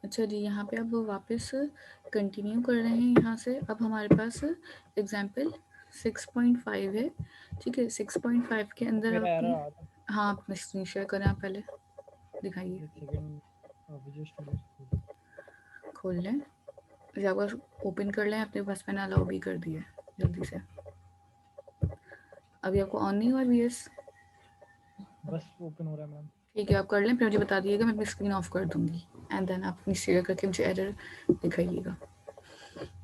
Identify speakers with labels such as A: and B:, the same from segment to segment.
A: अच्छा जी, यहाँ पे अब वापस कंटिन्यू कर रहे हैं यहाँ से। अब हमारे पास एग्जाम्पल 6.5 है, ठीक है। 6.5 के अंदर
B: मेरा एरर
A: आपकी,
B: आ रहा था।
A: हाँ अपने स्क्रीन शेयर करें आप, पहले दिखाइए।
B: एक सेकंड, विजुअल स्टूडियो से खोल।
A: खोल लें, जाकर ओपन कर लें अपने पास, मैंने अलाउ भी कर दिया है जल्दी से। अभी आपको ऑन नहीं हुआ VS?
B: बस ओपन हो रहा है मैम।
A: ठीक है, आप कर लें, फिर मुझे बता दिएगा, मैं अपनी स्क्रीन ऑफ कर दूंगी एंड देन आप अपनी शेयर करके मुझे एरर दिखाइएगा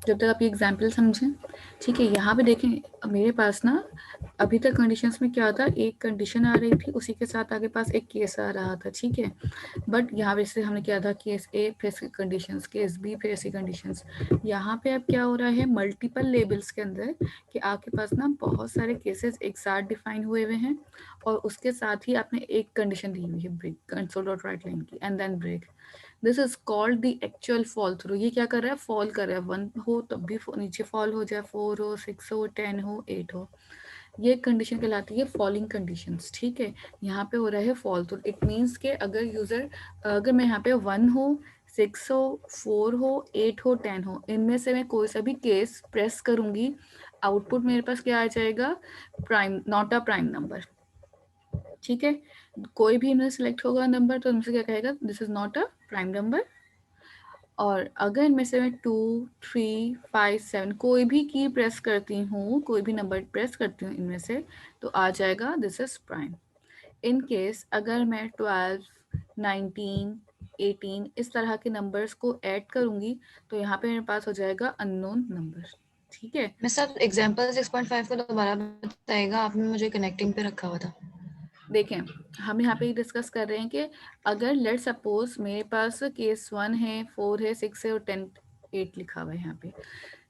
A: जब तक आप ये एग्जाम्पल समझें। ठीक है, यहाँ पे देखें मेरे पास ना अभी तक कंडीशंस में क्या था, एक कंडीशन आ रही थी, उसी के साथ आगे पास एक केस आ रहा था, ठीक है। बट यहाँ पे से हमने क्या था, केस ए फिर इसकी कंडीशंस, केस बी फिर ऐसी कंडीशंस। यहाँ पे अब क्या हो रहा है, मल्टीपल लेबल्स के अंदर कि आपके पास ना बहुत सारे केसेस एक साथ डिफाइन हुए हुए हैं और उसके साथ ही आपने एक कंडीशन दी हुई है break, console dot write line की, and then break. This is called the actual fall through. ये क्या कर रहा है, फॉल कर रहा है। 1 हो तब भी नीचे फॉल हो जाए, 4 हो, 6 हो, 10 हो, 8 हो, ये कंडीशन कहलाती है फॉलिंग कंडीशंस, ठीक है। यहाँ पे हो रहा है फॉल थ्रू। इट मीन्स के अगर यूजर, अगर मैं यहाँ पे 1 हो, 6 हो, 4 हो, 8 हो, 10 हो, इनमें से मैं कोई सा भी केस प्रेस करूंगी, आउटपुट मेरे पास क्या आ जाएगा, prime, not a prime number, ठीक है। कोई भी इनमें सेलेक्ट होगा नंबर तो इनमें से क्या कहेगा, this is not a prime number. और अगर इनमें से मैं 2, 3, 5, 7 कोई भी की प्रेस करती हूँ, कोई भी नंबर प्रेस करती हूँ इनमें से, तो आ जाएगा this is prime. In case अगर मैं 12, 19, 18 इस तरह के नंबर्स को ऐड करूंगी तो यहाँ पे मेरे पास हो जाएगा अननोन नंबर, ठीक है।
C: मैं सब एग्जांपल 6.5 को दोबारा बताएगा, आपने मुझे कनेक्टिंग पे रखा हुआ था।
A: देखें, हम यहाँ पे डिस्कस कर रहे हैं कि अगर लेट सपोज मेरे पास केस 1 है, 4 है, 6 है और 10, 8 लिखा हुआ है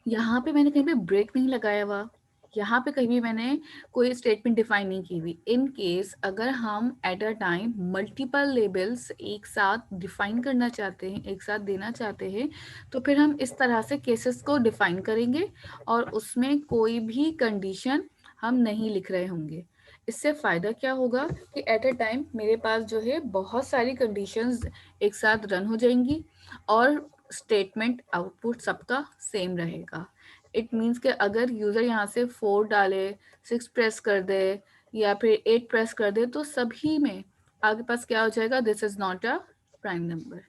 A: यहाँ पे मैंने कहीं पे ब्रेक नहीं लगाया हुआ, यहाँ पे कहीं भी मैंने कोई स्टेटमेंट डिफाइन नहीं की हुई। इन केस अगर हम at a time multiple labels एक साथ डिफाइन करना चाहते हैं, एक साथ देना चाहते हैं, तो फिर हम इस तरह से केसेस को डिफाइन करेंगे और उसमें कोई भी कंडीशन हम नहीं लिख रहे होंगे। इससे फ़ायदा क्या होगा कि एट अ टाइम मेरे पास जो है बहुत सारी कंडीशंस एक साथ रन हो जाएंगी और स्टेटमेंट आउटपुट सबका सेम रहेगा। इट मीन्स कि अगर यूज़र यहाँ से 4 डाले, 6 प्रेस कर दे या फिर 8 प्रेस कर दे, तो सभी में आपके पास क्या हो जाएगा, this is not a prime number.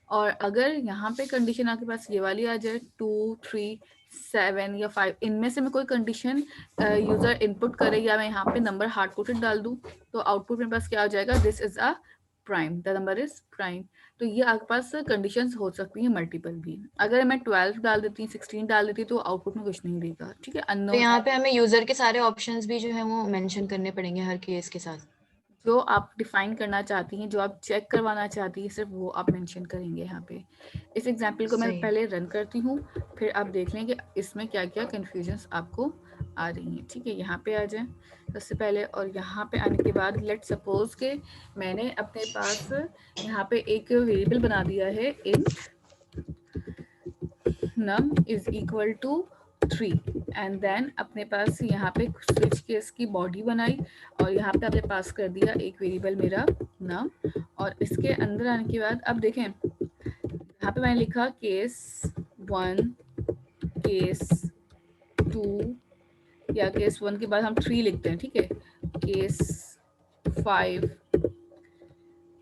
A: और अगर यहाँ पे कंडीशन आपके पास ये वाली आ जाए 2, 3, 7 या 5, इनमें से मैं कोई कंडीशन यूजर इनपुट करे या मैं यहाँ पे नंबर हार्ड कोडेड डाल दूँ, तो आउटपुट मेरे पास क्या आ जाएगा, this is a prime, the number is prime. तो ये आपके पास कंडीशंस हो सकती हैं मल्टीपल भी। अगर मैं 12 डाल देती, 16 डाल देती, तो आउटपुट में कुछ नहीं देगा, ठीक है।
C: तो
A: अननोन,
C: यहाँ पे हमें यूजर के सारे ऑप्शंस भी जो है वो मेंशन करने पड़ेंगे हर केस के साथ।
A: जो आप डिफाइन करना चाहती हैं, जो आप चेक करवाना चाहती हैं, सिर्फ वो आप मेंशन करेंगे यहाँ पे। इस एग्जाम्पल को मैं
C: सही।
A: पहले रन करती हूँ, फिर आप देख लें कि इसमें क्या क्या कन्फ्यूजन्स आपको आ रही हैं, ठीक है। यहाँ पे आ जाएं सबसे पहले, और यहाँ पे आने के बाद लेट सपोज के मैंने अपने पास यहाँ पे एक वेरिएबल बना दिया है, int num is equal to 3, and then अपने पास यहाँ पे स्विच केस की बॉडी बनाई और यहाँ पे आपने पास कर दिया एक वेरिएबल मेरा num। और इसके अंदर आने के बाद अब देखें, यहाँ पे मैंने लिखा केस 1, केस 2, या केस 1 के बाद हम 3 लिखते हैं, ठीक है, केस 5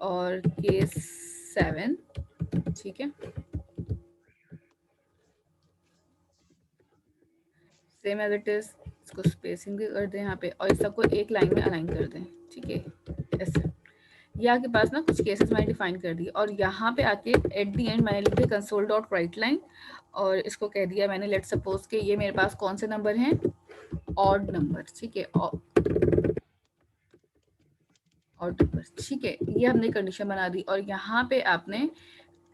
A: और केस 7, ठीक है। सेम एज इट इज, इसको स्पेसिंग भी कर दें यहाँ पे और इस सबको एक लाइन में अलाइन कर दें, ठीक है। ऐसे ये आपके पास ना कुछ केसेस मैंने डिफाइन कर दिए और यहाँ पे आके एट दी एंड मैंने लिख दिया कंसोल डॉट राइट लाइन और इसको कह दिया मैंने, लेट सपोज के ये मेरे पास कौन से नंबर हैं, ऑड नंबर, ठीक है, ऑड नंबर, ठीक है। ये हमने कंडीशन बना दी और यहाँ पे आपने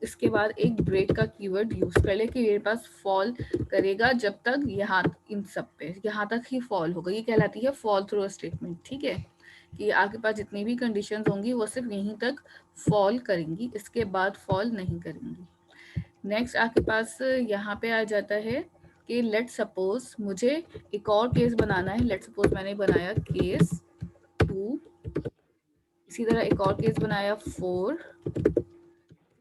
A: इसके बाद एक ब्रेक का कीवर्ड यूज कर ले कि मेरे पास फॉल करेगा जब तक यहाँ, इन सब पे यहाँ तक ही फॉल होगा। ये कहलाती है फॉल थ्रू स्टेटमेंट, ठीक है, कि आपके पास जितनी भी कंडीशंस होंगी वो सिर्फ यहीं तक फॉल करेंगी, इसके बाद फॉल नहीं करेंगी। नेक्स्ट आपके पास यहाँ पे आ जाता है कि लेट सपोज मुझे एक और केस बनाना है। लेट सपोज मैंने बनाया केस 2, इसी तरह एक और केस बनाया 4,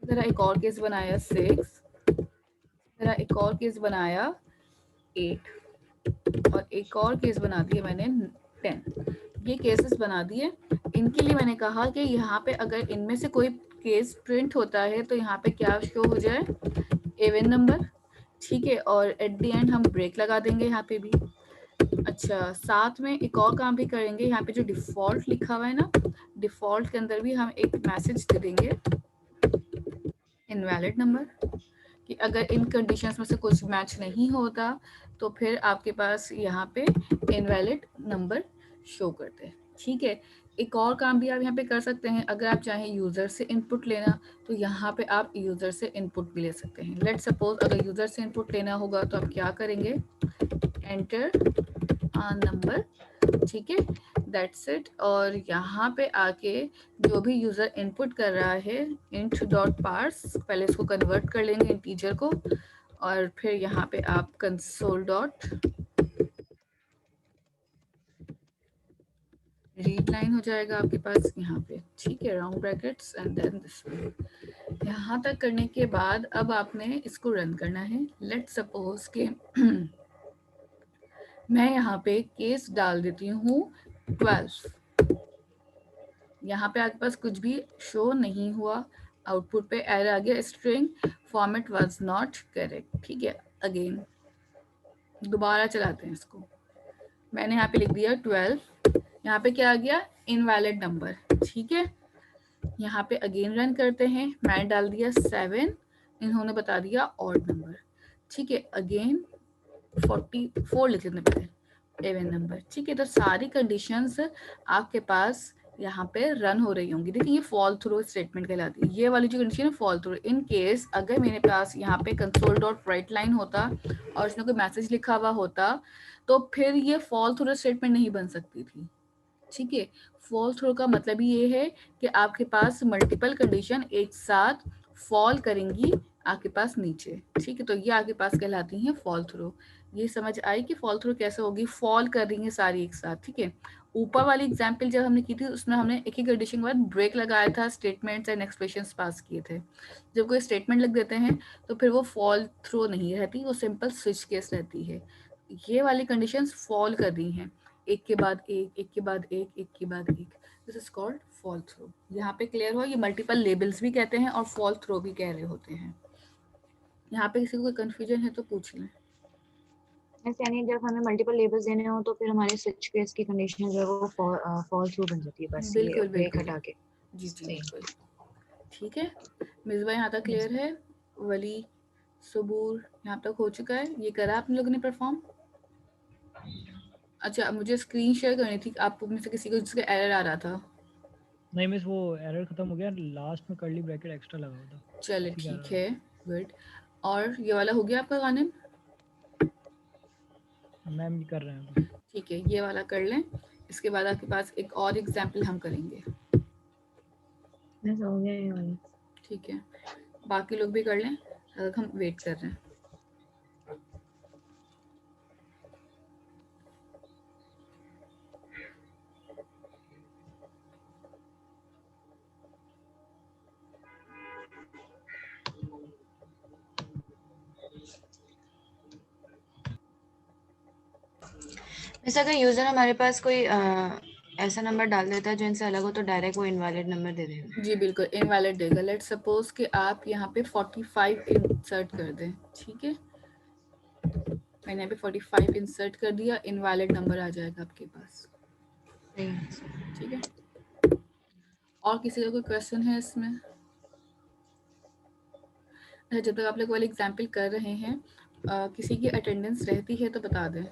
A: जरा एक और केस बनाया 6, जरा एक और केस बनाया 8 और एक और केस बना दिया मैंने 10। ये केसेस बना दिए। इनके लिए मैंने कहा कि यहाँ पे अगर इनमें से कोई केस प्रिंट होता है तो यहाँ पे क्या शो हो जाए, इवन नंबर, ठीक है। और एट द एंड हम ब्रेक लगा देंगे यहाँ पे भी। अच्छा, साथ में एक और काम भी करेंगे, यहाँ पे जो डिफॉल्ट लिखा हुआ है ना, डिफॉल्ट के अंदर भी हम एक मैसेज दे देंगे इनवैलिड नंबर, कि अगर इन कंडीशंस में से कुछ मैच नहीं होता तो फिर आपके पास यहाँ पे इनवैलिड नंबर शो करते हैं, ठीक है। एक और काम भी आप यहाँ पे कर सकते हैं, अगर आप चाहें यूज़र से इनपुट लेना तो यहाँ पे आप यूज़र से इनपुट भी ले सकते हैं। लेट सपोज अगर यूज़र से इनपुट लेना होगा तो आप क्या करेंगे, एंटर नंबर, ठीक है, दैट्स इट। और यहाँ पे आके जो भी यूज़र इनपुट कर रहा है int डॉट पार्स, पहले इसको कन्वर्ट कर लेंगे इंटीजर को, और फिर यहाँ पे आप कंसोल डॉट रीड लाइन हो जाएगा आपके पास यहाँ पे, ठीक है, round brackets and then this one. यहाँ तक करने के बाद अब आपने इसको रन करना है। लेट सपोज के मैं यहाँ पे केस डाल देती हूँ 12। यहाँ पे आपके पास कुछ भी शो नहीं हुआ, आउटपुट पे एरर आ गया, string format was not correct, ठीक है। अगेन दोबारा चलाते हैं इसको, मैंने यहाँ पे लिख दिया 12, यहाँ पे क्या आ गया, इनवैलिड नंबर, ठीक है। यहाँ पे अगेन रन करते हैं, मैंने डाल दिया 7, इन्होंने बता दिया ऑड नंबर, ठीक है। अगेन 44 लिख लेते पहले, इवन नंबर, ठीक है। तो सारी कंडीशंस आपके पास यहाँ पे रन हो रही होंगी। देखिए ये फॉल थ्रू स्टेटमेंट कहलाती है, ये वाली जो कंडीशन है फॉल थ्रू। इन केस अगर मेरे पास यहाँ पे कंसोल डॉट राइट लाइन होता और उसमें कोई मैसेज लिखा हुआ होता तो फिर ये फॉल थ्रू स्टेटमेंट नहीं बन सकती थी, ठीक है। फॉल थ्रू का मतलब ही ये है कि आपके पास मल्टीपल कंडीशन एक साथ फॉल करेंगी आपके पास नीचे, ठीक है। तो ये आपके पास कहलाती हैं फॉल थ्रू। ये समझ आई कि फॉल थ्रू कैसे होगी, फॉल कर रही है सारी एक साथ, ठीक है। ऊपर वाली एग्जाम्पल जब हमने की थी उसमें हमने एक ही कंडीशन के बाद ब्रेक लगाया था, स्टेटमेंट्स एंड एक्सप्रेशंस पास किए थे। जब कोई स्टेटमेंट लग देते हैं तो फिर वो फॉल थ्रू नहीं रहती, वो सिंपल स्विच केस रहती है। ये वाली कंडीशंस फॉल कर रही हैं, एक के बाद एक, एक के बाद एक, एक के बाद एक, this is called fall through. यहाँ पे क्लियर हो, ये मल्टीपल लेबल्स भी कहते हैं और फॉल थ्रू भी कह रहे होते हैं। यहाँ पे किसी को कोई कंफ्यूजन है तो पूछ लें।
C: यानी जब हमें मल्टीपल लेबल्स देने हो तो फिर हमारे स्विच केस की कंडीशन जो है वो फॉल थ्रू बन जाती है, बस ये
A: बिल्कुल
C: ब्रेक
A: बिल्कुल,
C: हटा के।
A: जी जी
C: सही।
A: बिल्कुल, ठीक है। मिसबा यहाँ तक क्लियर है, वली सबूर यहाँ तक हो चुका है, ये करा आप लोगों ने परफॉर्म। अच्छा, मुझे स्क्रीन शेयर करनी थी आप में से किसी को जिसका एरर आ रहा था।
B: नहीं मिस, वो एरर खत्म हो गया, लास्ट में कर्ली ब्रैकेट एक्स्ट्रा लगा हुआ था।
A: चलो
B: ठीक
A: ठीक
B: है।
A: है, गुड। और ये वाला हो गया आपका गाने,
B: मैम ये कर रहे हैं अभी।
A: ठीक है, ये वाला कर लें। इसके बाद आपके पास एक और एग्जाम्पल हम करेंगे,
C: बस हो गया ये वाला।
A: ठीक है। बाकी लोग भी कर लें, हम वेट कर रहे हैं।
C: वैसे अगर यूजर हमारे पास कोई ऐसा नंबर डाल देता है जो इनसे अलग हो तो डायरेक्ट वो इनवैलिड नंबर दे देगा।
A: जी बिल्कुल, इनवैलिड देगा। लेट सपोज कि आप यहाँ पे 45 इंसर्ट कर दें, ठीक है। मैंने यहाँ पे 45 इंसर्ट कर दिया, इनवैलिड नंबर आ जाएगा आपके पास, ठीक है। और किसी का कोई क्वेश्चन है इसमें? अच्छा, जब तक आप लोग वाले एग्जाम्पल कर रहे हैं, किसी की अटेंडेंस रहती है तो बता दें।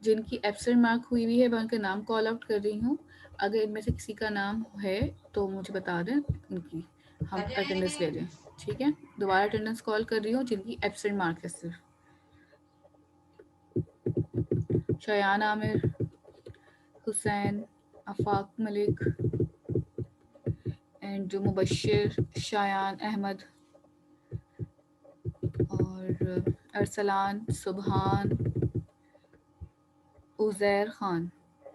A: जिनकी एब्सेंट मार्क हुई हुई है मैं उनके नाम कॉल आउट कर रही हूँ, अगर इनमें से किसी का नाम है तो मुझे बता दें, उनकी हम अटेंडेंस ले लें, ठीक है। दोबारा अटेंडेंस कॉल कर रही हूँ जिनकी एब्सेंट मार्क है सिर्फ। शयान आमिर, हुसैन, आफाक मलिक एंड जो मुबशिर, शायान अहमद और अरसलान, सुबहान, उज़ैर खान।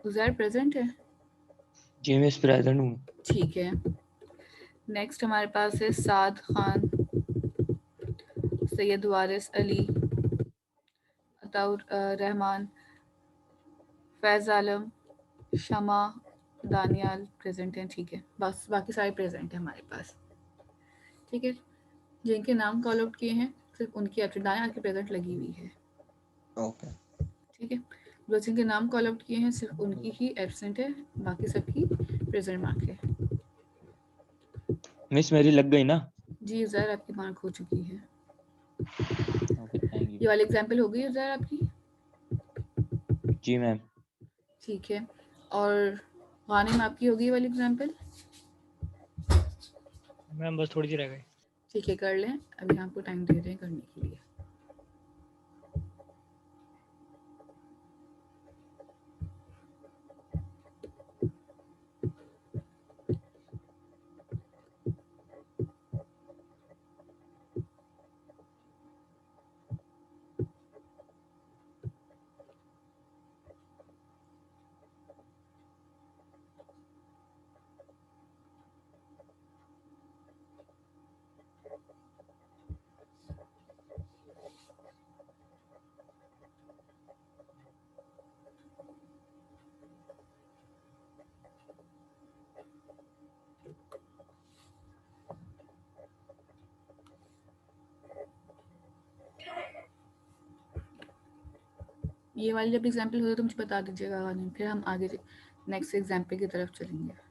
A: उज़ैर प्रेजेंट है?
D: जी मिस प्रेजेंट हूँ।
A: ठीक है, नेक्स्ट हमारे पास है साद खान, सैयद वारिस अली, अताउर रहमान, फैज़ आलम, शमा, दानियाल प्रेजेंट हैं, ठीक है। बस बाकी सारे प्रेजेंट हैं हमारे पास, ठीक है। जिनके नाम कॉल आउट किए हैं सिर्फ उनकी एब्सेंट दाएं हाथ की प्रेजेंट लगी हुई है,
D: ओके
A: ठीक है। जो जिनके नाम कॉल आउट किए हैं सिर्फ उनकी ही एब्सेंट है, बाकी सबकी प्रेजेंट मार्क है।
D: मिस मेरी लग गई ना?
A: जी ज़र आपकी मार्क हो चुकी है।
D: ओके थैंक
A: ये
D: यू।
A: वाली एग्जाम्पल हो गई है ज़र आपकी,
D: जी मैम।
A: ठीक है। और गानिम आपकी होगी ये वाली एग्जाम्पल,
B: मैम बस थोड़ी सी रह गई।
A: ठीक है कर लें, अभी आपको टाइम दे रहे हैं करने के लिए। ये वाली जब एग्जाम्पल हो तो मुझे बता दीजिएगा गानिम, फिर हम आगे नेक्स्ट एग्जाम्पल की तरफ चलेंगे।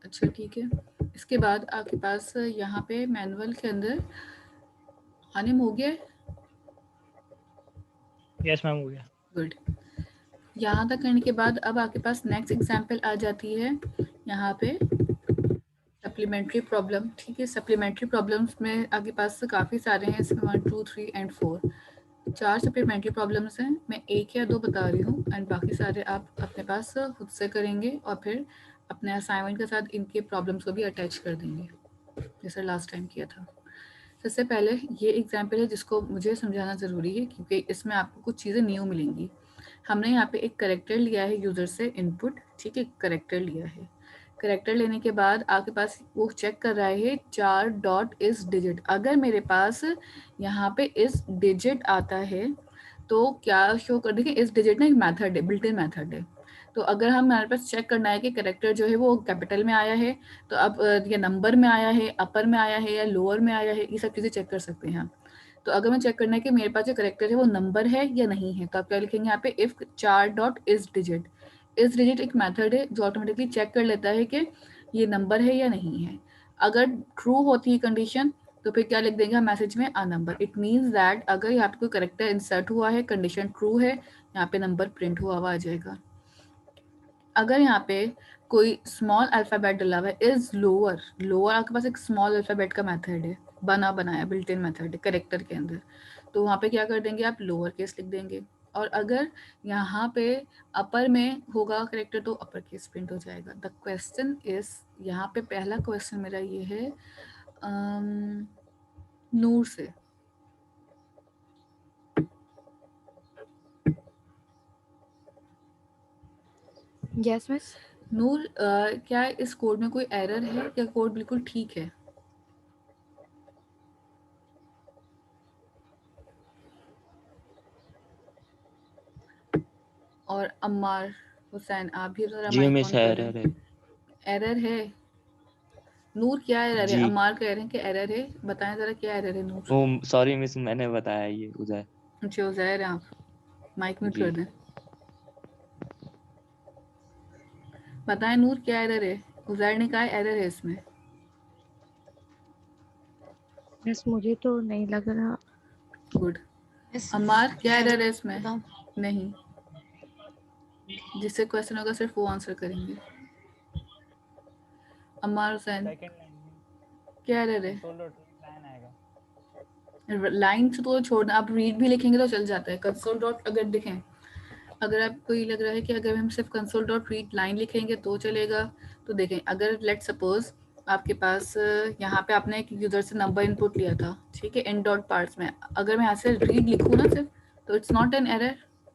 A: अच्छा ठीक है, इसके बाद आपके पास यहाँ पे मैनुअल के अंदर गानिम हो गया है,
B: यस मैम हो गया।
A: गुड। यहाँ तक करने के बाद अब आपके पास नेक्स्ट एग्जाम्पल आ जाती है यहाँ पे सप्लीमेंट्री प्रॉब्लम, ठीक है। सप्लीमेंट्री प्रॉब्लम्स में आपके पास काफ़ी सारे हैं, इसमें 1 2 3 एंड 4 4 सप्लीमेंट्री प्रॉब्लम्स हैं। मैं 1 या 2 बता रही हूँ एंड बाकी सारे आप अपने पास खुद से करेंगे और फिर अपने असाइनमेंट के साथ इनके प्रॉब्लम्स को भी अटैच कर देंगे जैसे लास्ट टाइम किया था। सबसे पहले ये एग्जाम्पल है जिसको मुझे समझाना ज़रूरी है क्योंकि इसमें आपको कुछ चीज़ें न्यू मिलेंगी। हमने यहाँ पे एक करेक्टर लिया है यूज़र से इनपुट, ठीक है, करेक्टर लिया है। करेक्टर लेने के बाद आपके पास वो चेक कर रहा है 4 डॉट इस डिजिट। अगर मेरे पास यहाँ पे इस डिजिट आता है तो क्या शो कर, देखिए इस डिजिट ना एक मेथड है, बिल्ट इन मेथड है। तो अगर हम हमारे पास चेक करना है कि करेक्टर जो है वो कैपिटल में आया है तो अब ये नंबर में आया है, अपर में आया है या लोअर में आया है, ये सब चीज़ें चेक कर सकते हैं हम। तो अगर मैं चेक करना है कि मेरे पास जो करेक्टर है वो नंबर है या नहीं है तो आप क्या लिखेंगे यहाँ पे इफ 4 डॉट इस डिजिट। इस डिजिट एक मेथड है जो ऑटोमेटिकली चेक कर लेता है कि ये नंबर है या नहीं है। अगर ट्रू होती है कंडीशन तो फिर क्या लिख देंगे हम मैसेज में आ नंबर। इट मीन्स दैट अगर यहाँ पे कोई करेक्टर इंसर्ट हुआ है, कंडीशन ट्रू है, यहाँ पे नंबर प्रिंट हुआ हुआ आ जाएगा। अगर यहाँ पे कोई स्मॉल अल्फ़ाबेट डला हुआ है, इज लोअर, लोअर आपके पास एक स्मॉल अल्फ़ाबेट का मेथड है, बनाया बिल्ट इन मेथड है करेक्टर के अंदर, तो वहाँ पे क्या कर देंगे आप लोअर केस लिख देंगे। और अगर यहाँ पे अपर में होगा करेक्टर तो अपर केस प्रिंट हो जाएगा। द क्वेश्चन इज, यहाँ पे पहला क्वेश्चन मेरा ये है नूर से।
E: Yes miss.
A: नूर क्या इस कोड में कोई एरर है या कोड बिल्कुल ठीक है? और अम्मार हुसैन आप भी जरा
D: जी
A: माइक
D: मिस
A: ऑन कर
D: एरर
A: लें।
D: है।
A: एरर है? नूर क्या एरर है?
D: जी
A: अम्मार कह रहे हैं कि एरर है, बताएं जरा क्या एरर है नूर।
D: वो सॉरी मिस मैंने बताया ये उधर।
A: अच्छा उज़ैर हैं आप, माइक म्यूट
D: जी
A: कर दें। बताएं नूर क्या एरर है? उज़ैर ने कहा एरर है इसमें।
E: मिस मुझे तो नहीं लग रहा।
A: गुड।
C: Yes,
A: अम्मार क्या
C: मैं
A: एरर है इसमें?
C: बताऊं?
A: नहीं, जिससे क्वेश्चन होगा सिर्फ वो आंसर करेंगे। अम्मार हुसैन
B: सेकंड लाइन
A: क्या एरर है?
B: कंसोल डॉट लाइन आएगा।
A: लाइन से तो छोड़ना, आप रीड भी लिखेंगे तो चल जाता है। कंसोल डॉट अगर देखें, अगर आपको ये लग रहा है कि अगर हम सिर्फ कंसोल डॉट रीड लाइन लिखेंगे तो चलेगा, तो देखें अगर लेट सपोज आपके पास यहाँ पे आपने एक यूजर से नंबर इनपुट लिया था, ठीक है, इन डॉट पार्ट्स में, अगर मैं यहाँ से रीड लिखूँ ना सिर्फ, तो इट्स नॉट एन एरर,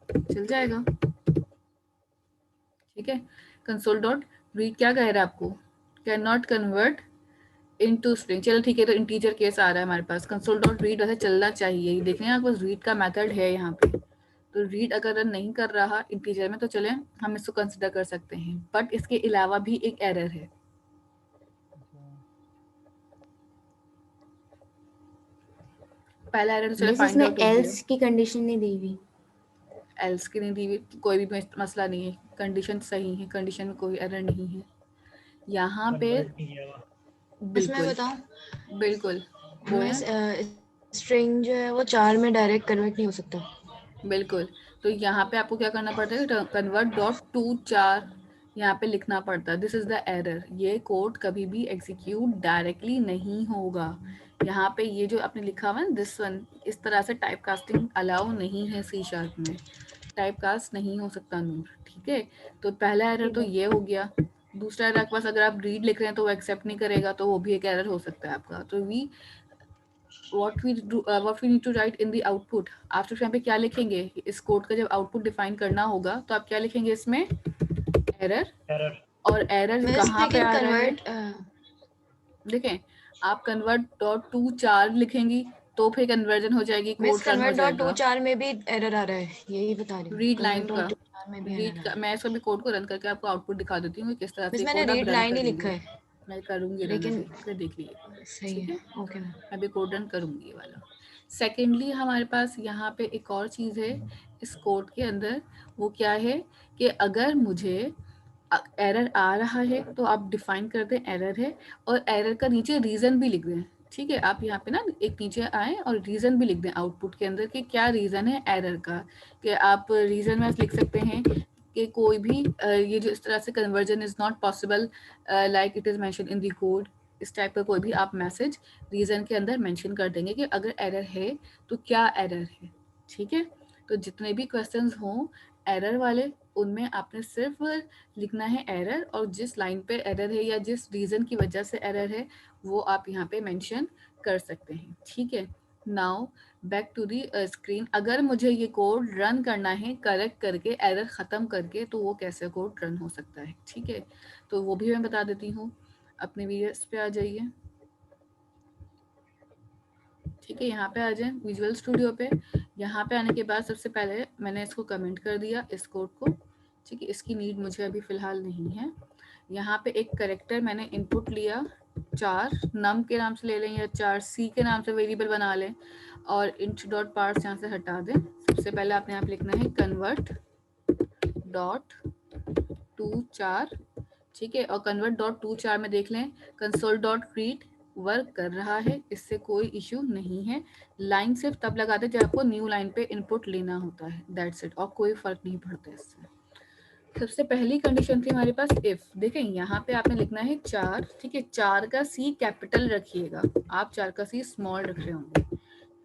A: चल जाएगा। ठीक है, कंसोल डॉट रीड क्या कह रहा है आपको, can not convert into string. चलो ठीक है, तो इंटीजर केस आ रहा है हमारे पास, कंसोल डॉट रीड वैसे चलना चाहिए, देख रहे हैं आपके पास रीड का मेथड है यहाँ पे, तो रीड अगर रन नहीं कर रहा इंटीजर में तो चले हम इसको कंसिडर कर सकते हैं, बट इसके अलावा भी एक एरर है। पहला एरर तो चलो
C: मिस
A: फाइंड
C: इसमें
A: आउट हो
C: एल्स
A: गया,
C: की कंडीशन नहीं दी हुई।
A: एल्स की नहीं दी हुई, कोई भी मसला नहीं है, कंडीशन सही है, कंडीशन में कोई एरर नहीं है यहाँ पे।
B: कन्वर्ट नहीं किया हुआ।
C: मिस मैं
A: बिल्कुल
C: बताऊं,
A: बिल्कुल बोले
C: मिस स्ट्रिंग जो है वो 4 में डायरेक्ट कन्वर्ट नहीं हो सकता।
A: बिल्कुल, तो यहाँ पे आपको क्या करना पड़ता है, कन्वर्ट डॉट टू 4 यहाँ पे लिखना पड़ता है। दिस इज द एरर, ये कोड कभी भी एग्जीक्यूट डायरेक्टली नहीं होगा। यहाँ पे ये जो आपने लिखा हुआ है दिस वन, इस तरह से टाइप कास्टिंग अलाउ नहीं है, सी शार्प में टाइप कास्ट नहीं हो सकता नूर। ठीक है, तो पहला एरर तो ये हो गया। दूसरा एरर आपके पास, अगर आप रीड लिख रहे हैं तो वो एक्सेप्ट नहीं करेगा, तो वो भी एक एरर हो सकता है आपका। तो what we need to write in the output, after यहाँ पे क्या लिखेंगे, इस कोड का जब आउटपुट डिफाइन करना होगा तो आप क्या लिखेंगे इसमें, एरर।
B: एरर
A: और एरर
C: मिस
A: कहाँ पे
C: लेकिन
A: आ रहा है,
C: कन्वर्ट
A: देखें आप कन्वर्ट डॉट टू 4 लिखेंगी तो फिर कन्वर्जन हो जाएगी,
C: मिस
A: कोड रन हो
C: कन्वर्ट डॉट टू
A: जाएगा।
C: 4 में भी एरर आ रहा है, यही बता रही हूँ।
A: रीड लाइन
C: कन्वर्ट
A: का,
C: डॉट टू 4 में भी
A: रीड
C: एरर आ
A: का
C: रहा है।
A: मैं इसको भी कोड को रन करके आपको आउटपुट दिखा देती हूँ किस तरह
C: मिस
A: से
C: मैंने
A: कोड आप
C: रीड
A: रन
C: लाइन ही लिखा
A: करेंगे।
C: है।
A: मैं करूँगी रन,
C: लेकिन
A: अभी फिर देख लीजिएगा।
C: सही
A: ठीक
C: है,
A: है,
C: ओके मैम।
A: अभी कोड रन करूँगी ये वाला। सेकेंडली हमारे पास यहाँ पे एक और चीज़ है इस कोड के अंदर, वो क्या है कि अगर मुझे एरर आ रहा है तो आप डिफाइन कर दें एरर है, और एरर का नीचे रीज़न भी लिख दें। ठीक है, आप यहाँ पे ना एक नीचे आए और रीज़न भी लिख दें आउटपुट के अंदर कि क्या रीज़न है एरर का, कि आप रीज़न में लिख सकते हैं कि कोई भी ये जो इस तरह से conversion is not possible like it is mention in the code, इस टाइप का कोई भी आप मैसेज रीज़न के अंदर मेंशन कर देंगे कि अगर एरर है तो क्या एरर है। ठीक है, तो जितने भी क्वेश्चंस हों एरर वाले, उनमें आपने सिर्फ लिखना है एरर, और जिस लाइन पे एरर है या जिस रीज़न की वजह से एरर है वो आप यहाँ पे मेंशन कर सकते हैं। ठीक है, now back to the screen. अगर मुझे ये कोड रन करना है करेक्ट करके, एरर ख़त्म करके, तो वो कैसे कोड रन हो सकता है। ठीक है, तो वो भी मैं बता देती हूँ। अपने वीडियोस पे आ जाइए। ठीक है, यहाँ पे आ जाएं विजुअल स्टूडियो पे। यहाँ पे आने के बाद सबसे पहले मैंने इसको कमेंट कर दिया इस कोड को। ठीक है, इसकी नीड मुझे अभी फ़िलहाल नहीं है। यहाँ पे एक करेक्टर मैंने इनपुट लिया 4 नम के नाम से ले लें या 4 सी के नाम से वेरिएबल बना लें, और इंट डॉट पार्ट्स यहाँ से हटा दें। सबसे पहले आपने यहाँ पे लिखना है कन्वर्ट डॉट टू 4। ठीक है, और कन्वर्ट डॉट टू 4 में देख लें कंसोल डॉट रीड वर्क कर रहा है, इससे कोई इश्यू नहीं है। लाइन सिर्फ तब लगाते जब आपको न्यू लाइन पे इनपुट लेना होता है, दैट्स इट, और कोई फर्क नहीं पड़ता इससे। सबसे पहली कंडीशन थी हमारे पास इफ। देखें यहाँ पे आपने लिखना है 4। ठीक है, 4 का सी कैपिटल रखिएगा, आप 4 का सी स्मॉल रख रहे होंगे।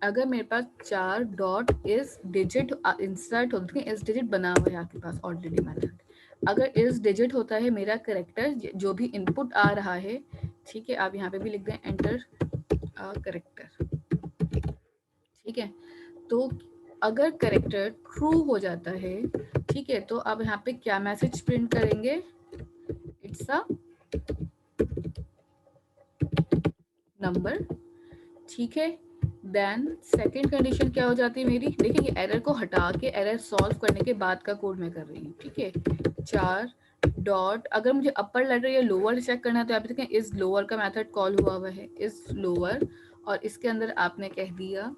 A: अगर मेरे पास 4 डॉट इस डिजिट इंसर्ट हो, इस डिजिट बना हुआ है आपके पास ऑलरेडी मेथड, अगर इस डिजिट होता है मेरा करेक्टर जो भी इनपुट आ रहा है। ठीक है, आप यहाँ पे भी लिख दें एंटर करेक्टर। ठीक है, तो अगर करेक्टर ट्रू हो जाता है, ठीक है, तो आप यहाँ पे क्या मैसेज प्रिंट करेंगे, इट्स अ नंबर। ठीक है, देन सेकेंड कंडीशन क्या हो जाती है मेरी, देखिए ये एरर को हटा के एरर सॉल्व करने के बाद का कोड मैं कर रही हूँ। ठीक है, 4 डॉट, अगर मुझे अपर लेटर या लोअर चेक करना है तो आप देखें इस लोअर का मेथड कॉल हुआ है, इस लोअर, और इसके अंदर आपने कह दिया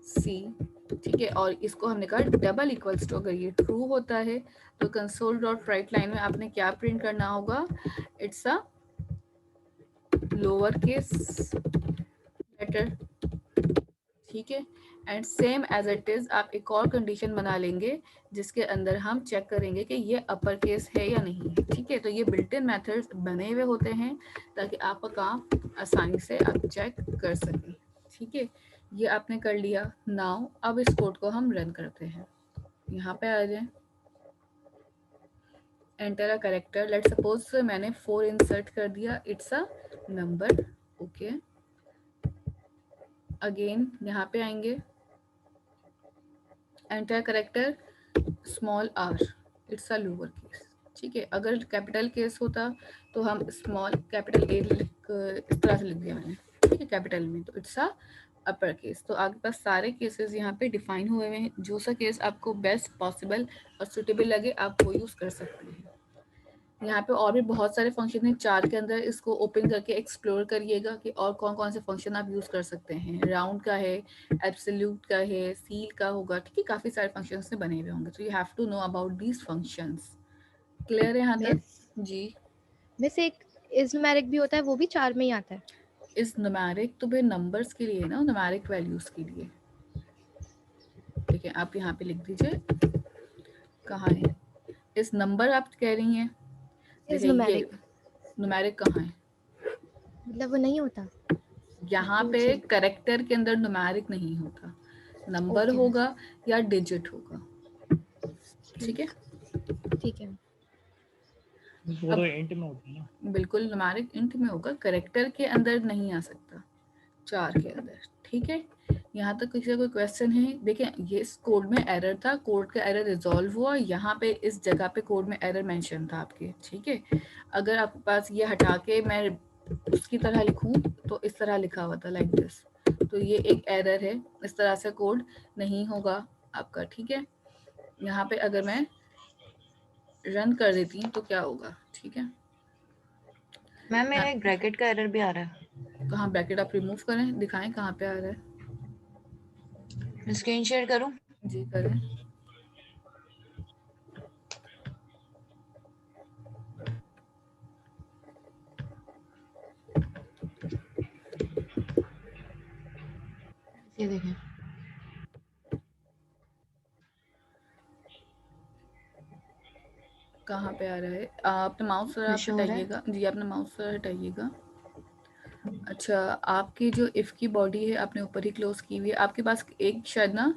A: सी। ठीक है, और इसको हमने कहा डबल इक्वल्स टू, अगर ये ट्रू होता है तो कंसोल डॉट राइट लाइन में आपने क्या प्रिंट करना होगा, it's a lower case letter. ठीक है। And same as it is आप एक और कंडीशन बना लेंगे जिसके अंदर हम चेक करेंगे कि ये अपर केस है या नहीं, ठीक है। तो ये बिल्ट इन मेथड्स बने हुए होते हैं ताकि आपका काम आसानी से आप चेक कर सकें, ठीक है। ये आपने कर लिया। नाउ अब इस कोड को हम रन करते हैं। यहाँ पे आ जाए, enter a character. Let suppose मैंने 4 इंसर्ट कर दिया, it's a number, okay. Again यहाँ पे आएंगे, enter character small r, it's a lower case, ठीक है। अगर कैपिटल केस होता तो हम स्मॉल कैपिटल ए इस तरह से लिख दिया मैंने, ठीक है, कैपिटल में, तो इट्स अ अपर केस। तो आपके पास सारे केसेस यहाँ पे डिफाइन हुए हुए हैं। जो सा केस आपको बेस्ट पॉसिबल और सुटेबल लगे आप वो यूज़ कर सकते हैं। यहाँ पे और भी बहुत सारे फंक्शन हैं चार के अंदर, इसको ओपन करके एक्सप्लोर करिएगा कि और कौन कौन से फंक्शन आप यूज़ कर सकते हैं। राउंड का है, एब्सोल्यूट का है, सील का होगा, ठीक है, काफ़ी सारे फंक्शन से बने हुए होंगे। तो you have to know about these functions. Clear है यहाँ तक? जी।
E: मिस एक इज न्यूमेरिक भी होता है, वो भी 4 में ही आता है।
A: इस न्यूमेरिक तो भाई नंबर्स के लिए है ना, न्यूमेरिक वैल्यूज़ के लिए, ठीक है। आप यहाँ पे लिख दीजिए, कहाँ है इस नंबर आप कह रही हैं?
E: इज
A: देखिए ये
E: न्यूमेरिक
A: न्यूमेरिक कहाँ है?
E: मतलब वो नहीं होता।
A: यहाँ पे
E: नीचे।
A: करेक्टर के अंदर न्यूमेरिक नहीं होता, नंबर
E: ओके
A: होगा या डिजिट होगा, ठीक है।
E: ठीक है।
B: वो तो इंट में होता है ना।
A: बिल्कुल न्यूमेरिक इंट में होगा, करेक्टर के अंदर नहीं आ सकता, 4 के अंदर, ठीक है। यहाँ तक किसी का कोई क्वेश्चन है? देखिए ये इस कोड में एरर था, कोड का एरर रिजॉल्व हुआ, यहाँ पे इस जगह पे कोड में एरर मेंशन था आपके, ठीक है। अगर आपके पास ये हटा के मैं उसकी तरह लिखूं तो इस तरह लिखा हुआ था, लाइक दिस, तो ये एक एरर है, इस तरह से कोड नहीं होगा आपका, ठीक है। यहाँ पे अगर मैं रन कर देती हूँ तो क्या होगा, ठीक है।
C: मैम मेरा एक ब्रैकेट का एरर भी आ रहा है।
A: कहाँ ब्रैकेट आप रिमूव करें, दिखाएं कहाँ पे आ रहा है?
C: मैं स्क्रीन शेयर करूं?
A: जी करें।
C: ये देखें।
A: कहाँ पे आ रहा है? अपना माउस आप
C: शो हो रहा है?
A: हटाइएगा जी, अपना माउस हटाइएगा। अच्छा, आपकी जो इफ की बॉडी है आपने ऊपर ही क्लोज की हुई है, आपके पास एक शायद ना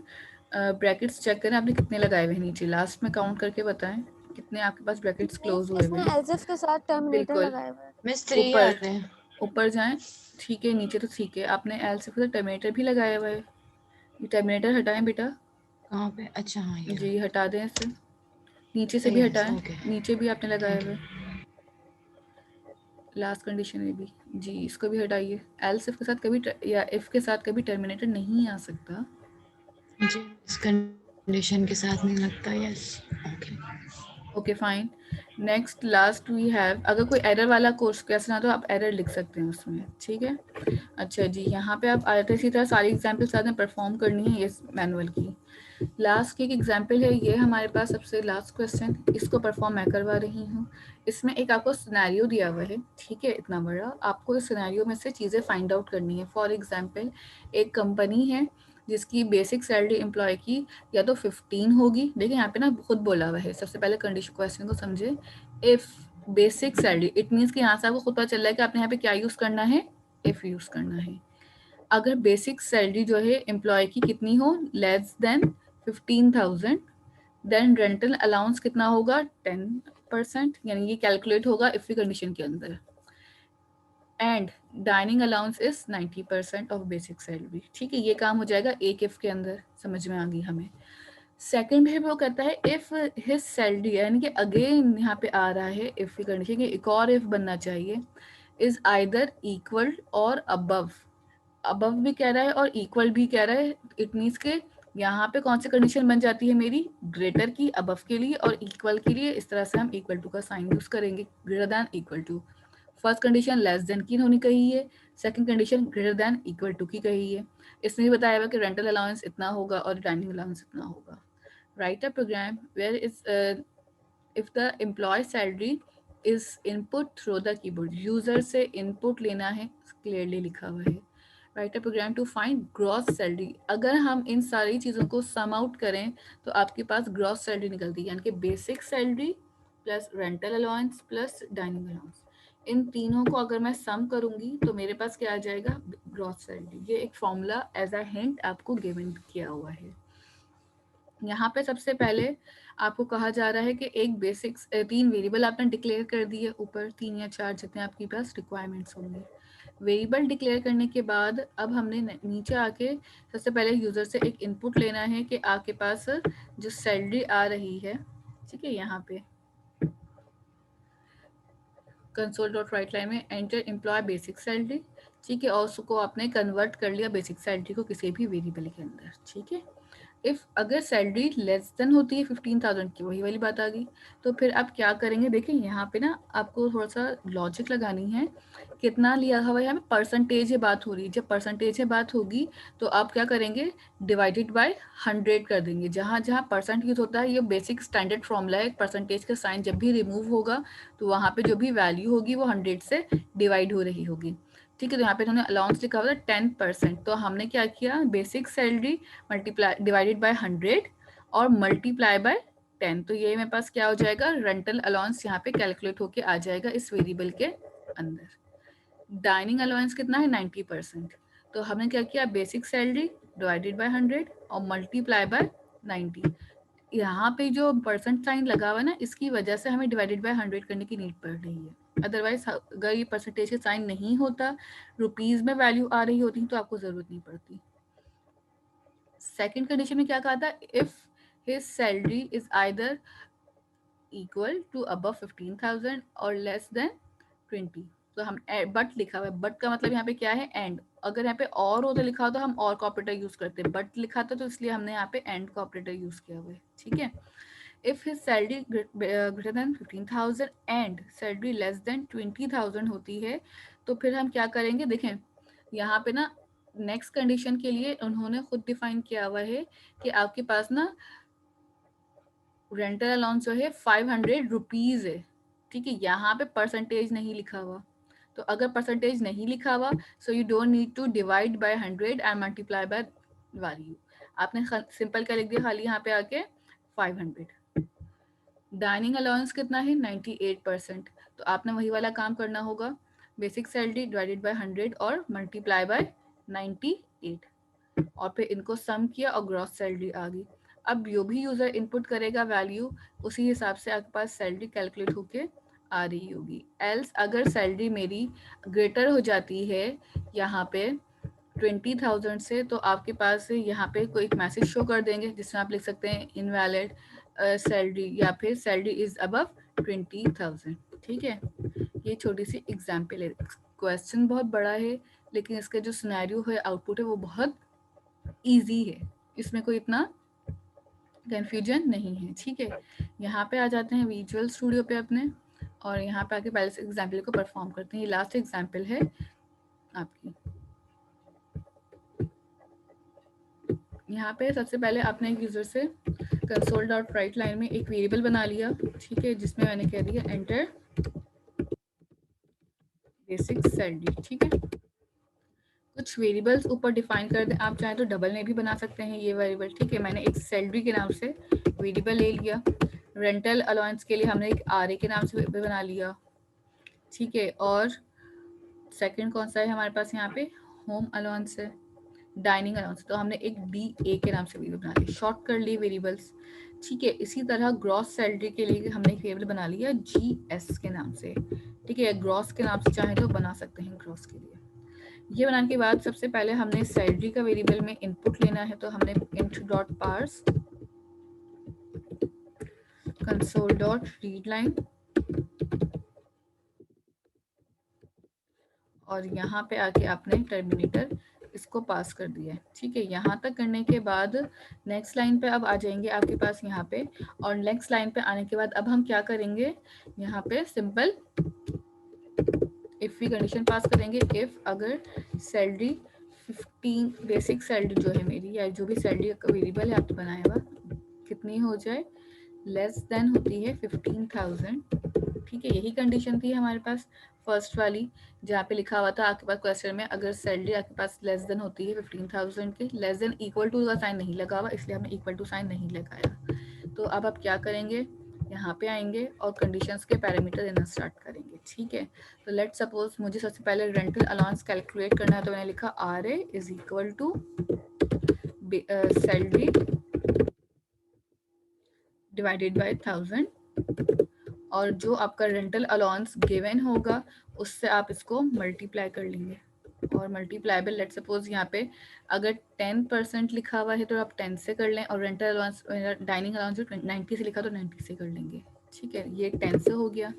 A: ब्रैकेट्स चेक करें आपने कितने लगाए हुए हैं नीचे, लास्ट में काउंट करके बताएं कितने आपके पास ब्रैकेट्स क्लोज हुए हुए
E: इसने
A: हैं।
E: एल्सिफ के साथ टर्मिनेटर
A: बिल्कुल
E: लगाया हुआ है।
C: मिस 3 आ
A: ऊपर,
C: रहे हैं।
A: ऊपर जाएं, ठीक है। नीचे तो ठीक है, आपने एल से फिर टर्मिनेटर भी लगाया हुआ है, ये टर्मिनेटर हटाएं बेटा।
C: कहाँ पे? अच्छा हाँ ये
A: जी हटा दें इसे, नीचे से
C: सही
A: भी
C: है।
A: हटाएं,
C: ओके
A: नीचे भी आपने लगाया
C: थैंक
A: हुआ
C: यू।
A: है। लास्ट कंडीशन में भी जी, इसको भी हटाइए। एल्स इफ के साथ कभी या इफ के साथ कभी टर्मिनेटर नहीं आ सकता।
C: मुझे इस कंडीशन के साथ नहीं लगता। Yes okay.
A: Okay fine. Next last we have, अगर कोई एरर वाला कोर्स क्वेश्चन आता तो आप एरर लिख सकते हैं उसमें, ठीक है। अच्छा जी, यहाँ पे आप आते इसी तरह सारी एग्जाम्पल साथ में परफॉर्म करनी है इस मैनुअल की। लास्ट की एक एग्जाम्पल है ये हमारे पास सबसे लास्ट क्वेश्चन, इसको परफॉर्म मैं करवा रही हूँ। इसमें एक आपको सिनेरियो दिया हुआ है, ठीक है, इतना बड़ा, आपको इस सिनेरियो में से चीज़ें फाइंड आउट करनी है। फॉर एग्जाम्पल एक कंपनी है जिसकी बेसिक सैलरी एम्प्लॉय की या तो 15 होगी, देखिए यहाँ पे ना खुद बोला हुआ है, सबसे पहले कंडीशन क्वेश्चन को समझे। If basic salary, it means कि यहाँ से आपको खुद पता चल रहा है कि आपने यहाँ पे क्या यूज़ करना है, इफ यूज़ करना है। अगर बेसिक सैलरी जो है एम्प्लॉय की कितनी हो, less than 15,000, then rental allowance कितना होगा, 10%, यानी ये कैलकुलेट होगा इफ की कंडीशन के अंदर। And dining allowance is 90% of basic salary, ठीक है। ये काम हो जाएगा एक इफ के अंदर, समझ में आ गई हमें। सेकंड है वो कहता है इफ हिज सैलरी, यानी कि अगेन यहाँ पे आ रहा है इफ की कंडीशन कि एक और इफ बनना चाहिए, इज आइदर इक्वल और अबव, अबव भी कह रहा है और इक्वल भी कह रहा है। इट मीन्स के यहाँ पे कौन सी कंडीशन बन जाती है मेरी, ग्रेटर की अबव के लिए और इक्वल के लिए, इस तरह से हम इक्वल टू का साइन यूज करेंगे, greater than equal to. First condition less than की होनी कही है, second condition greater than equal to की कही है। इसमें भी बताया हुआ कि रेंटल अलाउंस इतना होगा और डाइनिंग अलाउंस इतना होगा। Write a program where is if the employ salary is input through the keyboard, user से इनपुट लेना है, क्लियरली लिखा हुआ है। Write a program to find gross salary. अगर हम इन सारी चीज़ों को सम आउट करें तो आपके पास ग्रॉस सैलरी निकलती है, यानी कि basic salary plus rental allowance plus dining allowance. इन तीनों को अगर मैं सम करूंगी तो मेरे पास क्या आ जाएगा, ग्रॉस सैलरी। ये एक फॉर्मूला एज अ हिंट आपको गिवन किया हुआ है। यहाँ पे सबसे पहले आपको कहा जा रहा है कि एक बेसिक 3 वेरिएबल आपने डिक्लेयर कर दिए, ऊपर 3 या 4 जितने आपके पास रिक्वायरमेंट्स होंगे। वेरिएबल डिक्लेयर करने के बाद अब हमने नीचे आके सबसे पहले यूजर से एक इनपुट लेना है कि आपके पास जो सैलरी आ रही है, ठीक है, यहाँ पे console.writeline में एंटर एम्प्लॉय बेसिक सैलरी, ठीक है, और उसको आपने कन्वर्ट कर लिया बेसिक सैलरी को किसी भी वेरिएबल के अंदर, ठीक है। इफ अगर सैलरी लेस देन होती है 15,000 की, वही वाली बात आ गई, तो फिर आप क्या करेंगे, देखिए यहाँ पे ना आपको थोड़ा सा लॉजिक लगानी है। कितना लिया हुआ है, यहाँ पे परसेंटेज से बात हो रही है, जब परसेंटेज से बात होगी तो आप क्या करेंगे, डिवाइडेड बाय 100 कर देंगे। जहाँ जहाँ परसेंट यूज होता है, ये बेसिक स्टैंडर्ड फॉर्मूला है, परसेंटेज का साइन जब भी रिमूव होगा तो वहाँ पे जो भी वैल्यू होगी वो 100 से डिवाइड हो रही होगी, ठीक है। तो यहाँ पे उन्होंने अलाउंस लिखा हुआ था 10%, तो हमने क्या किया, basic salary multiply divided by 100 और मल्टीप्लाई बाय 10, तो ये मेरे पास क्या हो जाएगा, रेंटल अलाउंस यहाँ पे कैलकुलेट होके आ जाएगा इस वेरिएबल के अंदर। डाइनिंग अलाउंस कितना है, 90%, तो हमने क्या किया, बेसिक सैलरी डिवाइडेड बाय 100 और मल्टीप्लाई बाय 90। यहाँ पे जो परसेंट साइन लगा हुआ है ना, इसकी वजह से हमें डिवाइडेड बाय 100 करने की नीड पड़ रही है। अदरवाइज अगर ये परसेंटेज का साइन नहीं होता, रुपीज में वैल्यू आ रही होती तो आपको जरूरत नहीं पड़ती। सेकंड कंडीशन में क्या कहा था, if his salary is either equal to above 15,000 और लेस देन 20, तो हम बट लिखा हुआ है, बट का मतलब यहाँ पे क्या है, एंड। अगर यहाँ पे और हो तो लिखा हो तो हम और का ऑपरेटर यूज करते हैं, बट लिखा था तो इसलिए हमने यहाँ पे एंड का ऑपरेटर यूज किया हुआ है, ठीक है। If his salary greater than 15,000 and salary less than 20,000 होती है, तो फिर हम क्या करेंगे, देखें यहाँ पे ना नेक्स्ट कंडीशन के लिए उन्होंने खुद डिफाइन किया हुआ है कि आपके पास ना रेंटल अलाउंस जो है 500 रुपीज है, ठीक है। यहाँ पे परसेंटेज नहीं लिखा हुआ, तो अगर परसेंटेज नहीं लिखा हुआ so you don't need to divide by 100 and multiply by value. आपने सिंपल क्या लिख दिया, खाली यहाँ पे आके 500। डाइनिंग अलाउंस कितना है, 98%, तो आपने वही वाला काम करना होगा, बेसिक सैलरी डिवाइडेड बाय 100 और मल्टीप्लाई बाय 98, और फिर इनको सम किया और ग्रॉस सैलरी आ गई। अब जो भी यूजर इनपुट करेगा वैल्यू, उसी हिसाब से आपके पास सैलरी कैलकुलेट होके आ रही होगी। एल्स अगर सैलरी मेरी ग्रेटर हो जाती है यहाँ पे 20,000 से, तो आपके पास यहाँ पे कोई एक मैसेज शो कर देंगे जिसमें आप लिख सकते हैं इनवैलिड सैलरी या फिर सैलरी इज अबव 20,000, ठीक है। ये छोटी सी एग्जाम्पल है, क्वेश्चन बहुत बड़ा है लेकिन इसका जो सिनेरियो है, आउटपुट है, वो बहुत इजी है, इसमें कोई इतना कंफ्यूजन नहीं है, ठीक है। यहाँ पे आ जाते हैं विजुअल स्टूडियो पे अपने, और यहाँ पे आके पहले से एग्जाम्पल को परफॉर्म करते हैं। ये लास्ट एग्जाम्पल है आपकी। यहाँ पे सबसे पहले आपने एक यूजर से console.writeline में एक वेरिएबल बना लिया, ठीक है, जिसमें मैंने कह दिया एंटर बेसिक सैलरी, ठीक है। कुछ वेरिएबल्स ऊपर डिफाइन कर दें, आप चाहें तो डबल में भी बना सकते हैं ये वेरिएबल, ठीक है। मैंने एक सैलरी के नाम से वेरिएबल ले लिया, रेंटल अलाउंस के लिए हमने एक RA के नाम से बना लिया, ठीक है। और सेकंड कौन सा है हमारे पास, यहाँ पे होम अलाउंस है, डाइनिंग अलाउंस, तो हमने एक DA के नाम से वेरिएबल बना लिया, शॉर्ट कर लिए वेरिएबल्स, ठीक है। इसी तरह ग्रॉस सैलरी के लिए हमने एक वेरिएबल बना लिया GS के नाम से, ठीक है। ग्रॉस के नाम से चाहे तो बना सकते हैं ग्रॉस के लिए। ये बनाने के बाद सबसे पहले हमने सैलरी का वेरिएबल में इनपुट लेना है, तो हमने int.parse console.readline, और यहाँ पे आके आपने टर्मिनेटर इसको पास कर दिया है, ठीक है। यहाँ तक करने के बाद नेक्स्ट लाइन पे अब आ जाएंगे आपके पास यहाँ पे, और नेक्स्ट लाइन पे आने के बाद अब हम क्या करेंगे, यहाँ पे सिंपल इफ की कंडीशन पास करेंगे। इफ अगर सैलरी 15 बेसिक सैलरी जो है मेरी, या जो भी सैलरी का वेरिएबल है आपने बनाया हुआ, कितनी हो जाए, लेस देन होती है 15,000, ठीक है। यही कंडीशन थी हमारे पास फर्स्ट वाली जहाँ पे लिखा हुआ था आपके पास क्वेश्चन में, अगर सैलरी आपके पास लेस देन होती है 15,000 के, लेस देन इक्वल टू का साइन नहीं लगा हुआ, इसलिए हमने इक्वल टू साइन नहीं लगाया। तो अब आप क्या करेंगे, यहाँ पे आएंगे और कंडीशंस के पैरामीटर देना स्टार्ट करेंगे। ठीक है, तो लेट सपोज मुझे सबसे पहले रेंटल अलाउंस कैलकुलेट करना है, तो मैंने लिखा RA is equal to salary divided by 1000, और जो आपका रेंटल अलाउंस गिवन होगा उससे आप इसको मल्टीप्लाई कर लेंगे, और मल्टीप्लाई बाय लेट सपोज यहाँ पे अगर 10% लिखा हुआ है तो आप 10 से कर लें, और रेंटल अलाउंस डाइनिंग अलाउंस जो 90 से लिखा तो 90 से कर लेंगे। ठीक है, ये 10 से हो गया,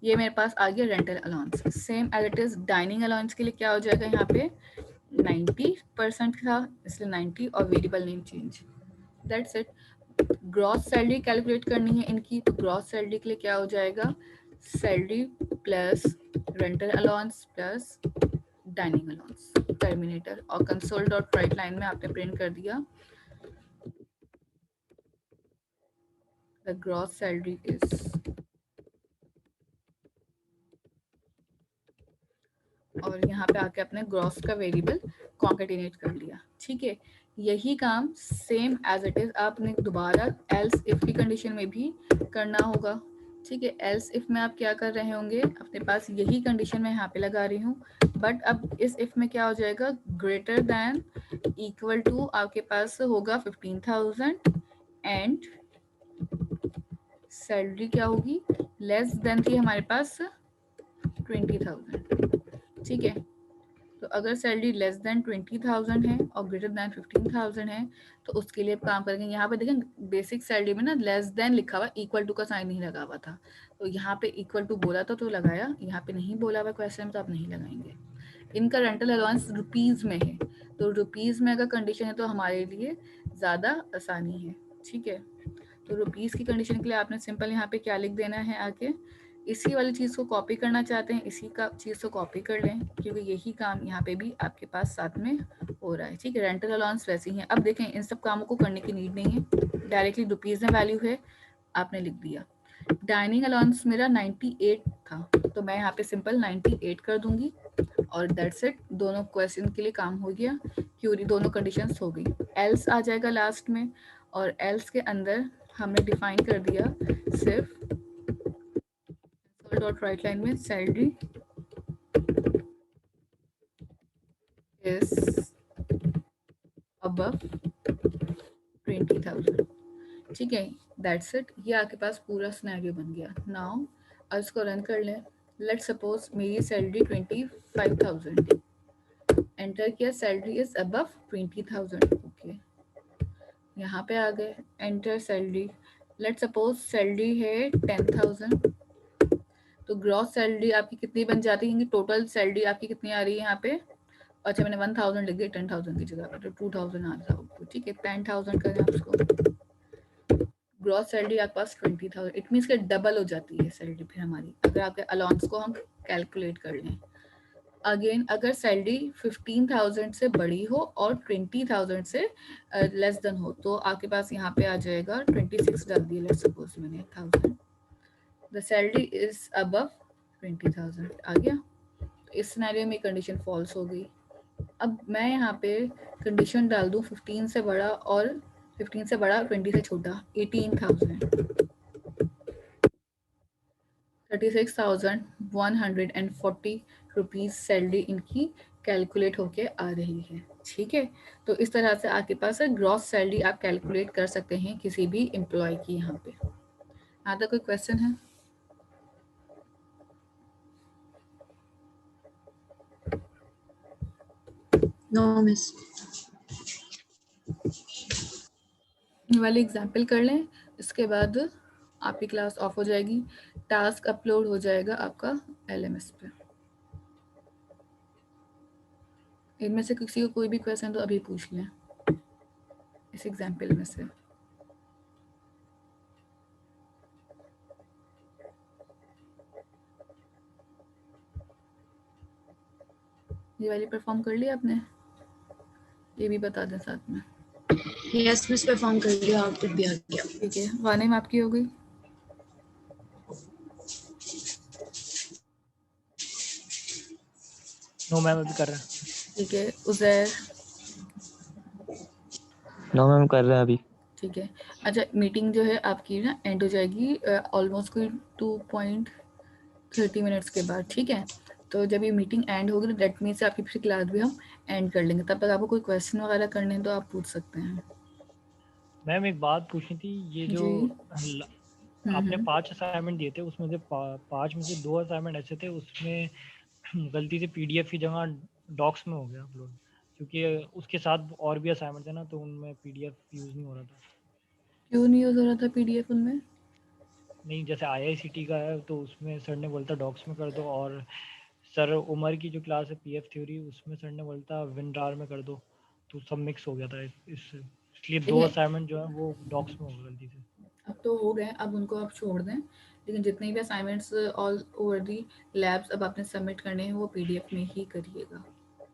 A: ये मेरे पास आ गया rental allowance. Same as it is dining allowance के लिए क्या हो जाएगा, यहाँ पे 90% था इसलिए 90 और variable name change, that's it. Gross salary calculate करनी है इनकी, तो ग्रॉस सैलरी के लिए क्या हो जाएगा, salary plus rental allowance plus dining allowance terminator, और कंसोल डॉट राइट लाइन में आपने प्रिंट कर दिया द ग्रॉस सैलरी इज, और यहाँ पे आके अपने ग्रॉस का वेरिएबल कॉन्केटिनेट कर लिया। ठीक है, यही काम सेम एज इट इज आपने दोबारा एल्स इफ की कंडीशन में भी करना होगा। ठीक है, एल्स इफ में आप क्या कर रहे होंगे, अपने पास यही कंडीशन मैं यहाँ पे लगा रही हूँ, बट अब इस इफ में क्या हो जाएगा, ग्रेटर दैन इक्वल टू आपके पास होगा 15,000 एंड सैलरी क्या होगी, लेस देन थी हमारे पास 20,000। ठीक है, तो अगर सैलरी लेस देन 20,000 है और ग्रेटर देन 15,000 है तो उसके लिए काम करेंगे। यहाँ पे देखें बेसिक सैलरी में ना लेस देन लिखा हुआ, इक्वल टू का साइन नहीं लगा हुआ था, तो यहाँ पे इक्वल टू बोला था तो लगाया, यहाँ पे नहीं बोला हुआ क्वेश्चन में तो आप नहीं लगाएंगे। इनका रेंटल अलाउंस रुपीज में है, तो रुपीज में अगर कंडीशन है तो हमारे लिए ज़्यादा आसानी है। ठीक है, तो रुपीज की कंडीशन के लिए आपने सिंपल यहाँ पे क्या लिख देना है, आके इसी वाली चीज़ को कॉपी करना चाहते हैं इसी का चीज़ को कॉपी कर लें, क्योंकि यही काम यहाँ पे भी आपके पास साथ में हो रहा है। ठीक है, रेंटल अलाउंस वैसे ही है। अब देखें इन सब कामों को करने की नीड नहीं है, डायरेक्टली रुपीज़ में वैल्यू है आपने लिख दिया। डाइनिंग अलाउंस मेरा 98 था, तो मैं यहाँ पे सिंपल 98 कर दूंगी और दैट्स इट। दोनों क्वेश्चन के लिए काम हो गया, क्यूरी दोनों कंडीशंस हो गई। एल्स आ जाएगा लास्ट में, और एल्स के अंदर हमने डिफाइन कर दिया सिर्फ डॉट राइट लाइन में सैलरी इज अबव 20,000। ठीक है, दैट्स इट। ये आपके पास पूरा सिनेरियो बन गया। नाउ अब इसको रन कर लें। लेट सपोज मेरी सैलरी 25,000, एंटर किया, सैलरी इज अबव 20,000। ओके, यहाँ पे आ गए, enter salary. Let suppose salary है 10,000, तो ग्रॉस सैलरी आपकी कितनी बन जाती है, टोटल सैलरी आपकी कितनी आ रही है यहाँ पे, अच्छा मैंने 1,000 लिख दिया 10,000 की जगह पर, तो 2,000 आ जाओ। ठीक है, 10,000 करें आप उसको, ग्रॉस सैलरी आपके पास 20,000, इट मीन्स के डबल हो जाती है सैलरी फिर हमारी, अगर आपके अलाउंस को हम कैलकुलेट कर लें। अगेन अगर सैलरी 15,000 से बड़ी हो और 20,000 से लेस देन हो, तो आपके पास यहाँ पे आ जाएगा 26 डाल दिए, लेट्स सपोज मैंने 1000, द सैलरी इज अबव 20,000 आ गया। इस सिनेरियो में कंडीशन फॉल्स हो गई। अब मैं यहाँ पे कंडीशन डाल दूँ 15 से बड़ा और 15 से बड़ा 20 से छोटा, 18,000, 36,140 रुपीज़ सैलरी इनकी कैलकुलेट होके आ रही है। ठीक है, तो इस तरह से आपके पास ग्रॉस सैलरी आप कैलकुलेट कर सकते हैं किसी भी एम्प्लॉय की। यहाँ पे यहाँ तक कोई क्वेश्चन है?
C: No miss.
A: ये वाली एग्जाम्पल कर लें, इसके बाद आपकी क्लास ऑफ हो जाएगी, टास्क अपलोड हो जाएगा आपका LMS पे। इनमें से किसी को कोई भी क्वेश्चन तो अभी पूछ लें इस एग्जाम्पल में से। ये वाली परफॉर्म कर लिया आपने? ये भी बता दें साथ में।
C: यस मिस, परफॉर्म कर लिया, आउटपुट भी आ गया।
A: ठीक है, वाने में आपकी हो गई।
B: नो मैम अभी कर रहे हैं।
A: ठीक है, उज़ैर,
D: नो मैम कर रहे हैं अभी।
A: ठीक है। अच्छा, मीटिंग जो है आपकी ना एंड हो जाएगी ऑलमोस्ट कोई 2.30 मिनट्स के बाद, ठीक है? तो जब ये मीटिंग एंड होगी तो दैट मीन्स आपकी फिर क्लास भी हम एंड कर लेंगे। तब तक आपको कोई क्वेश्चन वगैरह करने हैं तो आप पूछ सकते हैं।
B: मैम एक बात पूछनी थी, ये जो
A: जी।
B: आपने 5 असाइनमेंट दिए थे उसमें से 5 में से 2 असाइनमेंट ऐसे थे उसमें गलती से पीडीएफ की जगह डॉक्स में हो गया अपलोड, क्योंकि उसके साथ और भी असाइनमेंट थे ना, तो उनमें पीडीएफ यूज़ नहीं हो रहा था।
A: क्यों नहीं यूज़ हो रहा था पीडीएफ उनमें?
B: नहीं, जैसे आईआईसीटी का है तो उसमें सर ने बोलता डॉक्स में कर दो, और सर उमर की जो क्लास है पीएफ थ्योरी उसमें सर ने बोलता विनरार में कर दो, तो सब मिक्स हो गया था इसलिए 2 असाइनमेंट जो है वो डॉक्स में हो गए गलती से।
A: अब तो हो गए, अब उनको आप छोड़ दें, लेकिन जितने भी assignments all over the labs अब आपने सबमिट करने हैं वो पीडीएफ में ही करिएगा,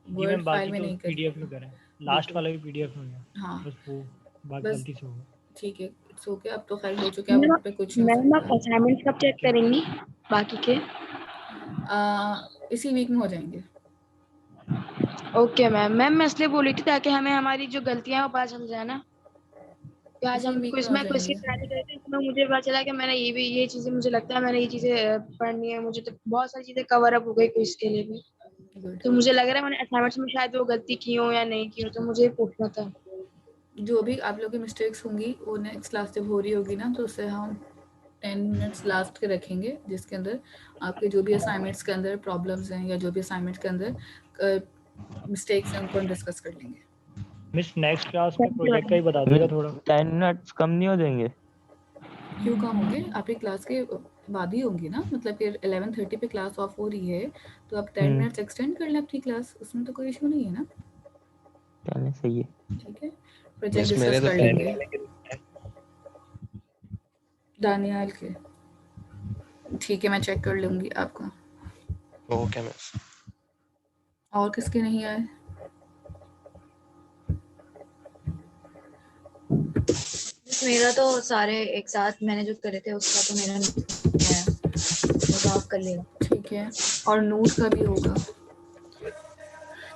B: जी
A: वर्ड
B: मैम,
A: फाइल
B: बाकी
A: में
B: तो
A: नहीं
B: पीडीएफ में
A: करिएगा।
B: करें, लास्ट
A: बिल्कुल।
B: वाला भी पीडीएफ में गया,
A: हाँ,
B: बस वो बाकी
A: बस
B: गलती से हो गया।
A: ठीक है, इट्स ओके, अब तो फाइल हो चुके हैं, अब उस पे कुछ नहीं हो
F: मैम आप
A: सकता।
F: असाइनमेंट कब चेक करेंगी बाकी के?
A: इसी वीक में हो जाएंगे।
F: Okay ma'am. मैम मैं इसलिए बोली थी ताकि हमें हमारी जो गलतियां हैं वो पता चल जाए ना, कि आज
A: इसी
F: हम
A: वीक
F: क्विज
A: में हो
F: में क्विज की
A: जाएंगे।
F: तैयारी कर रहे थे, इसमें मुझे पता चला कि मैंने ये चीजें मुझे लगता है मैंने ये चीजें पढ़नी है, मुझे तो बहुत सारी चीजें कवर अप हो गई क्विज के लिए भी,
A: गुड।
F: तो मुझे लग रहा है मैंने असाइनमेंट्स में शायद वो गलती की हो या नहीं की हो, तो मुझे पूछना था।
A: जो भी आप लोग की मिस्टेक्स होंगी वो नेक्स्ट क्लास जब हो रही होगी ना तो उससे हम 10 मिनट्स लास्ट के रखेंगे, जिसके अंदर आपके जो भी असाइनमेंट्स के अंदर प्रॉब्लम्स हैं या जो भी असाइनमेंट्स के अंदर मिस्टेक्स हैं उनको हम डिस्कस कर लेंगे।
B: मिस नेक्स्ट क्लास में प्रोजेक्ट का ही बता देगा थोड़ा।
D: 10 मिनट्स कम नहीं हो जाएंगे?
A: क्यों कम होंगे? आपकी क्लास के बाद ही होंगी ना, मतलब फिर 11:30 पे क्लास ऑफ हो रही है तो आप 10 मिनट्स एक्सटेंड कर लें अपनी क्लास, उसमें तो कोई इशू नहीं है ना।
D: चलिए सही है।
A: ठीक है, प्रोजेक्ट डिस्कस कर लेंगे। दानियाल के, ठीक है, मैं चेक कर लूँगी आपका।
G: Okay miss.
A: और किसके नहीं आए?
C: मेरा तो सारे एक साथ मैंने जो करे थे उसका तो मेरा नहीं आया, तो आप कर लेना।
A: ठीक है, और नोट का भी होगा।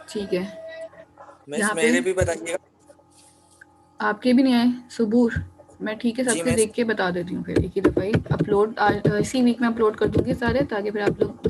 A: ठीक है,
G: मिस
A: यहाँ पे
G: मेरे भी बताइएगा।
A: आपके भी नहीं आए सुबूर? मैं ठीक है
G: जी
A: सबके
G: मिस।
A: देख के बता देती हूँ, फिर एक ही दफ़ा ही अपलोड इसी वीक में अपलोड कर दूँगी सारे, ताकि फिर आप लोग